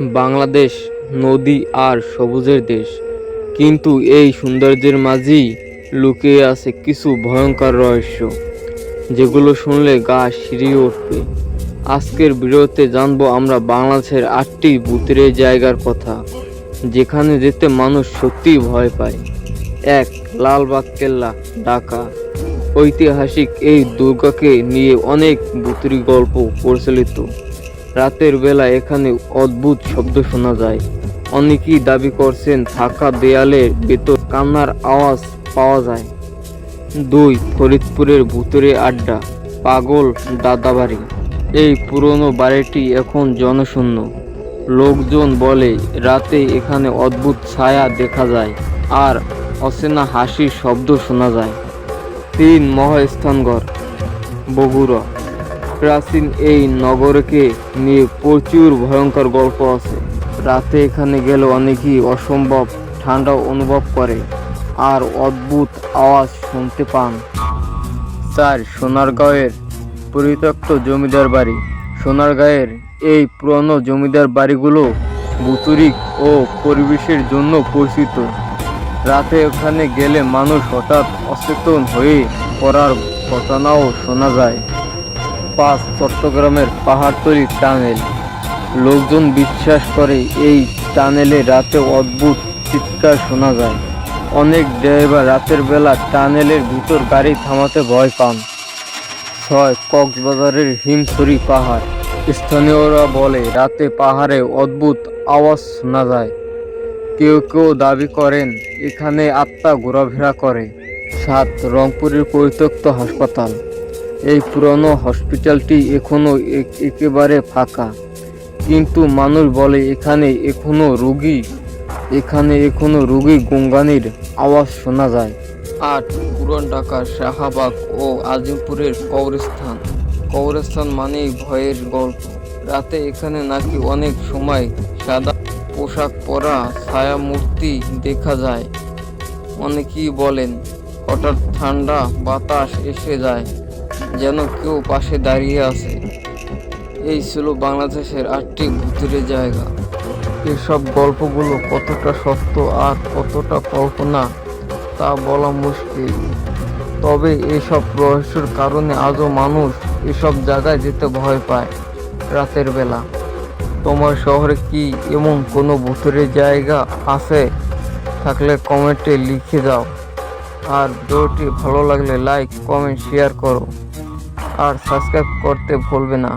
বাংলাদেশ নদী আর সবুজের দেশ, কিন্তু এই সৌন্দর্যের মাঝেই লুকিয়ে আছে কিছু ভয়ঙ্কর রহস্য, যেগুলো শুনলে গা শিরিয়ে উঠবে। আজকের ভিডিওতে জানবো আমরা বাংলাদেশের 8টি ভূতের জায়গার কথা, যেখানে যেতে মানুষ সত্যিই ভয় পায়। 1. লালবাগ কেল্লা, ঢাকা। ঐতিহাসিক এই দুর্গকে নিয়ে অনেক ভূতের গল্প প্রচলিত। রাতের বেলা এখানে অদ্ভুত শব্দ শোনা যায়। অনেকেই দাবি করছেন ফাঁকা দেয়ালের ভেতর কান্নার আওয়াজ পাওয়া যায়। 2. ফরিদপুরের ভূতের আড্ডা, পাগল দাদাবাড়ি। এই পুরনো বাড়িটি এখন জনশূন্য। লোকজন বলে রাতে এখানে অদ্ভুত ছায়া দেখা যায় আর অচেনা হাসির শব্দ শোনা যায়। 3. মহাস্থানগড়, বগুড়া। প্রাচীন এই নগরকে নিয়ে প্রচুর ভয়ঙ্কর গল্প আছে। রাতে এখানে গেলে অনেকেই অসম্ভব ঠান্ডা অনুভব করে আর অদ্ভুত আওয়াজ শুনতে পান। 4. সোনারগাঁয়ের পরিত্যক্ত জমিদার বাড়ি। সোনারগাঁয়ের এই পুরনো জমিদার বাড়িগুলো ভূতুড়িক ও পরিবেশের জন্য পরিচিত। রাতে ওখানে গেলে মানুষ হঠাৎ অচেতন হয়ে পড়ার ঘটনাও শোনা যায়। 5. চট্টগ্রামের পাহাড়তলি টানেল। লোকজন বিশ্বাস করে এই টানেলে রাতে অদ্ভুত চিৎকার শোনা যায়। অনেক ড্রাইভার রাতের বেলা টানেলের ভিতর গাড়ি থামাতে ভয় পান। 6. কক্সবাজারের হিমছড়ি পাহাড়। স্থানীয়রা বলে রাতে পাহাড়ে অদ্ভুত আওয়াজ শোনা যায়। কেউ কেউ দাবি করেন এখানে আত্মা ঘোরাফেরা করে। 7. রংপুরের পরিত্যক্ত হাসপাতাল। এই পুরনো হসপিটালটি এখনো একেবারে ফাঁকা, কিন্তু মানুষ বলে এখানে এখনো রোগী গুনগানির আওয়াজ শোনা যায়। 8. পুরান ঢাকার শাহবাগ ও আজিমপুরের কবরস্থান মানেই ভয়ের গল্প। রাতে এখানে নাকি অনেক সময় সাদা পোশাক পরা ছায়া মূর্তি দেখা যায়। অনেকেই বলেন হঠাৎ ঠান্ডা বাতাস এসে যায়, যেন কেউ পাশে দাঁড়িয়ে আছে। এই ছিল বাংলাদেশের 8টি ভূতের জায়গা। এসব গল্পগুলো কতটা সত্য আর কতটা কল্পনা তা বলা মুশকিল, তবে এসব রহস্যের কারণে আজও মানুষ এসব জায়গায় যেতে ভয় পায় রাতের বেলা। তোমার শহরে কি এমন কোনো ভূতের জায়গা আছে? থাকলে কমেন্টে লিখে দাও। আর ভিডিওটি ভালো লাগলে লাইক, কমেন্ট, শেয়ার করো আর সাবস্ক্রাইব করতে ভুলবে না।